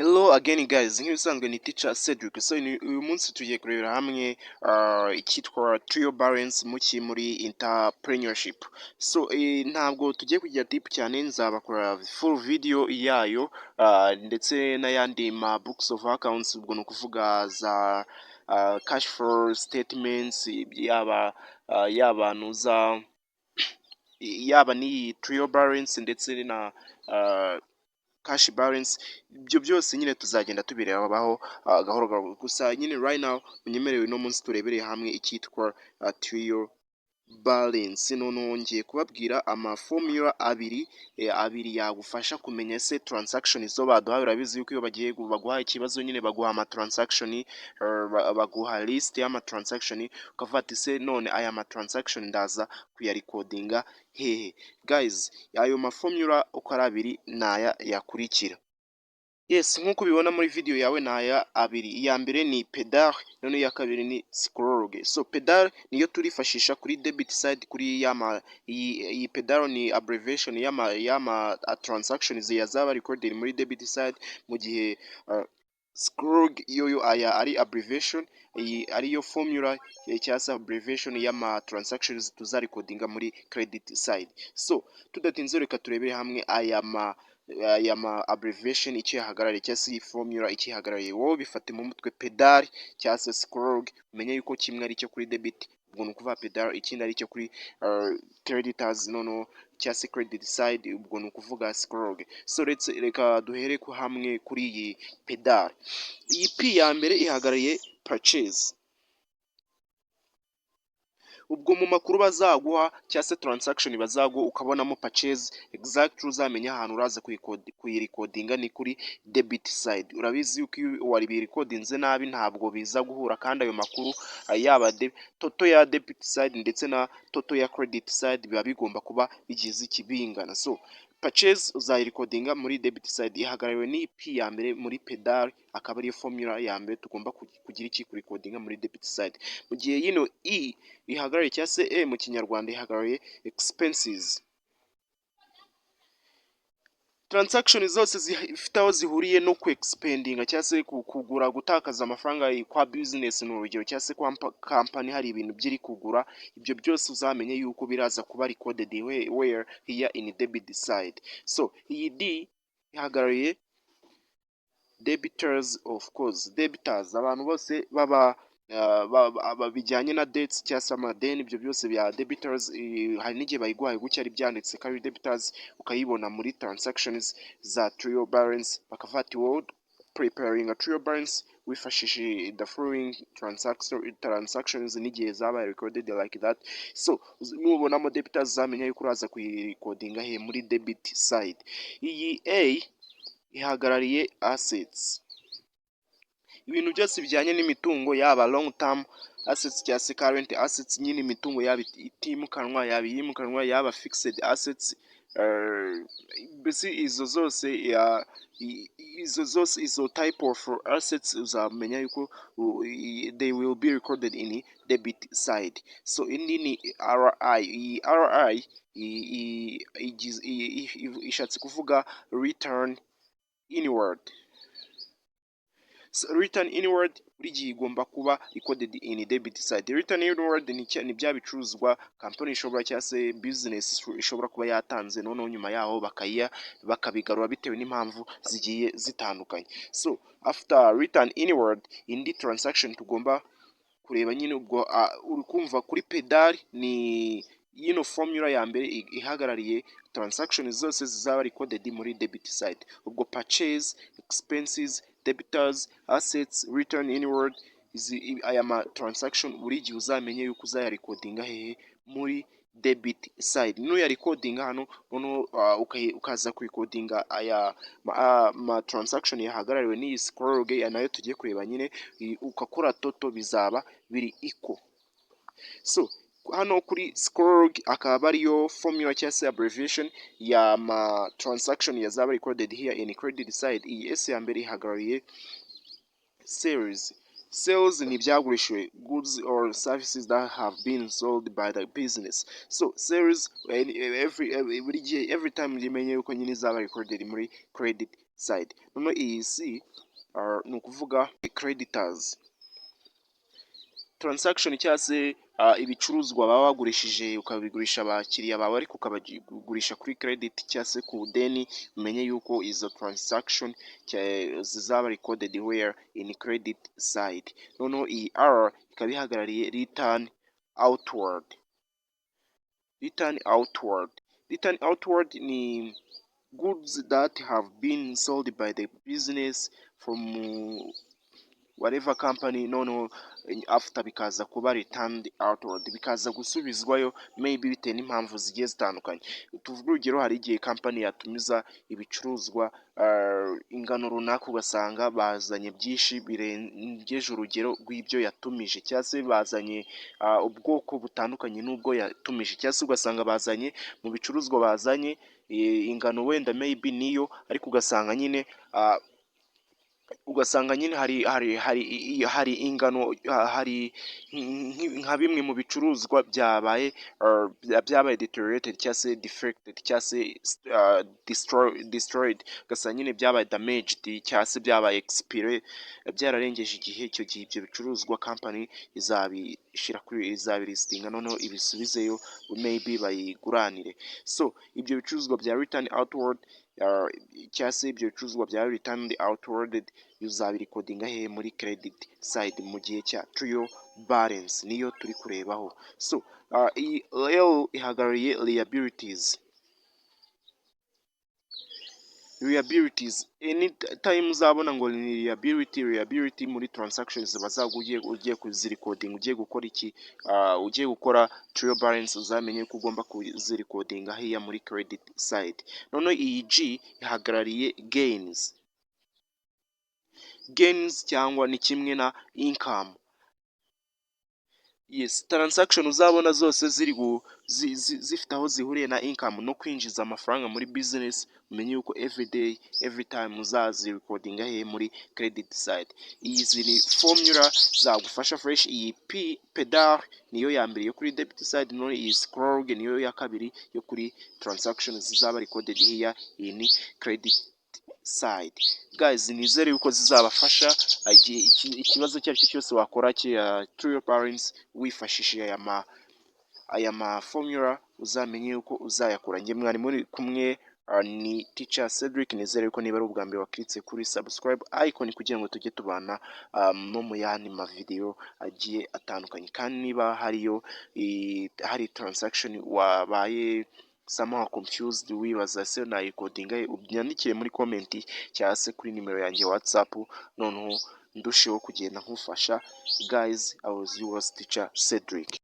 Hello again guys, nk'ibisanzwe ni teacher Cedric. So uyu munsi tugiye kurebera hamwe icyitwa trio balance muri entrepreneurship. So ntabwo tugiye kujya deep cyane, nzabakora full video yayo ndetse n'ayandi ma books of accounts, ubwo ni ukuvuga za cash flow statements, yaba nuza yaba n'iyi trio balance ndetse na cash balance. Ibyo byose nyine tuzagenda tubirebaho gahoro gahoro, gusa nyine right now munyemerewe no munsi turebereye hamwe icyitwa trio balance. Noneho ngiye kubabwira amaformula abiri yagufasha kumenya se transaction zo baduhaye. Urabizi yuko iyo bagiye baguha ikibazo nyine baguha ama transaction, baguha list y'ama transaction, ukavuga ati se none aya ma transaction ndaza kuyarecordinga hehe. Guys, ayo maformula uko ari abiri naya yakurikira. Yes, nk'uko ubibona muri video yawe naya abiri. Iya mbere ni pedal, none iya kabiri ni scroll. So pedal niyo turifashisha kuri debit side, kuri iyi pedal ni abbreviation yama transactions yazaba recorded muri debit side, mu gihe scroll yoyo aya ari abbreviation, iyi ariyo formula cyangwa abbreviation y'ama transactions tuzarecordinga muri credit side. So tudatinze reka turebere hamwe aya ma abbreviation icyo yahagarariye cyangwa se iyi formula icyo yahagarariye. Wowe bifate mu mutwe, pedal cyangwa se scroll, umenye yuko kimwe ari cyo kuri debit, ubwo ni ukuvuga pedal, ikindi ari cyo kuri creditors noneho cyangwa se credit side, ubwo ni ukuvuga scroll. So reka duhere ku hamwe kuri iyi pedal. Iyi P ya mbere ihagarariye purchase. Ubwo mu makuru bazaguha cyangwa se transaction bazaguha ukabonamo purchase, exactly uzamenya ahantu uraza kuyirecordinga ni kuri debit side. Urabizi yuko iyo wari birecordinze nabi ntabwo biza guhura, kandi ayo makuru yaba toto ya debit side ndetse na toto ya credit side biba bigomba kuba bigize ikibingana. So purchase uzayirecordinga muri debit side, ihagarariwe ni P ya mbere muri pedal, akaba ariyo formula ya mbere tugomba kugira iki kurecordinga muri debit side. Mu gihe yino E ihagarariye cyangwa se E mu kinyarwanda ihagarariye expenses. Transaction zose zifite aho zihuriye no ku expendinga cyangwa se kugura, gutakaza amafaranga kwa business ni urugero, cyangwa se kwa company hari ibintu byiri kugura, ibyo byose uzamenye yuko biraza kuba recorded where here in debit side. So iyi D ihagarariye debitors, of course debitors, abantu bose baba bijyanye na debts cyangwa se amadeni, ibyo byose bya debitors. Hari n'igihe bayiguhaye gutya ari byanditse ko ari debitors, ukayibona muri transactions za trio balance, bakavuga ati wowe preparing a trio balance wifashishije the following transactions n'igihe zabaye recorded like that. So nubonamo debitors uzamenya yuko uraza kuyirecordinga he muri debit side. Iyi A ihagarariye assets, ibintu byose bijyanye n'imitungo, yaba long term assets cyangwa se current assets, nyine imitungo yaba itimukanwa yaba iyimukanwa, yaba fixed assets, mbese izo type of assets uzamenya yuko they will be recorded in debit side. So indi ni RI. Iyi RI ishatse kuvuga return inward. So return inward buri gihe igomba kuba recorded in debit side. Return inward ni bya bicuruzwa company ishobora cyangwa se business ishobora kuba yatanze, noneho nyuma yaho bakabigarura bitewe n'impamvu zigiye zitandukanye. So after return inward, indi transaction tugomba kureba nyine, ubwo uri kumva kuri pedal ni yino formula ya mbere ihagarariye transaction zose zizaba recorded muri debit side. Ubwo purchase, expenses, debitors, assets, return inward, aya ma transaction buri gihe uzamenye yuko uzaya recordinga hehe muri debit side. Nuya recordinga hano noneho ukaza kurecordinga aya ma transaction yahagarariwe n'iyi scroll nayo tugiye kureba nyine, ukakora toto bizaba biri equal. So hano kuri scroll akaba ariyo formula cyangwa se abbreviation ya ma transaction yazaba recorded here in credit side. Iyi S ya mbere ihagarariye sales. Sales ni ibyagurishijwe, goods or services that have been sold by the business. So sales every time umenye yuko nyine izaba recorded muri credit side. Noneho iyi C ni ukuvuga creditors. Transaction cyangwa se ibicuruzwa baba bagurishije ukabigurisha abakiriya bawe ariko ukabagurisha kuri credit cyangwa se ku deni, umenye yuko izo transaction zizaba recorded where in credit side. Noneho iyi R ikaba ihagarariye return outward. Return outward. Return outward ni goods that have been sold by the business from whatever company, noneho after bikaza kuba returned outward, bikaza gusubizwayo maybe bitewe n'impamvu zigiye zitandukanye. Tuvuga urugero, hari igihe company yatumiza ibicuruzwa ingano runaka ugasanga bazanye byinshi birengeje urugero rw'ibyo yatumije, cyangwa se bazanye ubwoko butandukanye n'ubwo yatumije, cyangwa se ugasanga bazanye mu bicuruzwa bazanye ingano wenda maybe niyo, ariko ugasanga nyine hari ingano, hari nka bimwe mu bicuruzwa byabaye deteriorated cyangwa se defected cyangwa se destroyed, ugasanga nyine byabaye damaged cyangwa se byabaye expire, byararengeje igihe. Icyo gihe ibyo bicuruzwa company izabilistinga noneho ibisubizeyo maybe bayiguranire. So ibyo bicuruzwa bya return outward cyangwa se ibyo bicuruzwa bya returned outward uzabirikodinga hehe? Muri credit side mu gihe cya trial balance, niyo turi kurebaho. So iyi L ihagarariye liabilities. Liabilities, anytime uzabona ngo ni liability muri transactions bazaga ugiye kuzirikodinga, ugiye gukora iki? Ugiye gukora trial balance, uzamenye ko ugomba kuzirikodinga hiya muri credit side. Noneho iyi G ihagarariye gains. Gains cyangwa ni kimwe na income. Yes, transaction uzabona zose zifite aho zihuriye na income no kwinjiza amafaranga muri business, umenye yuko every day every time uzazirecordinga he muri credit side. Izi ni formula zagufasha fresh. Iyi P pedal niyo ya mbere yo kuri debit side, none iyi scroll niyo ya kabiri yo kuri transactions zizaba recorded here in credit side. Guys, nizere yuko zizabafasha ikibazo icyo ari cyo cyose wakora trial balance wifashishije aya ma formula, uzamenye yuko uzayakora. Nge mwari muri kumwe ni Teacher Cedric. Nizere yuko niba ari ubwa mbere wakritse kuri subscribe icon kugira ngo tujye tubana no mu yandi ma video agiye atandukanye, kandi niba hari transaction wabaye somehow confused wibaza se nayikodinga, ubyandikire muri comment cyangwa se kuri nimero yanjye WhatsApp, noneho ndusheho kugenda nkufasha. Guys, I was yours Teacher Cedric.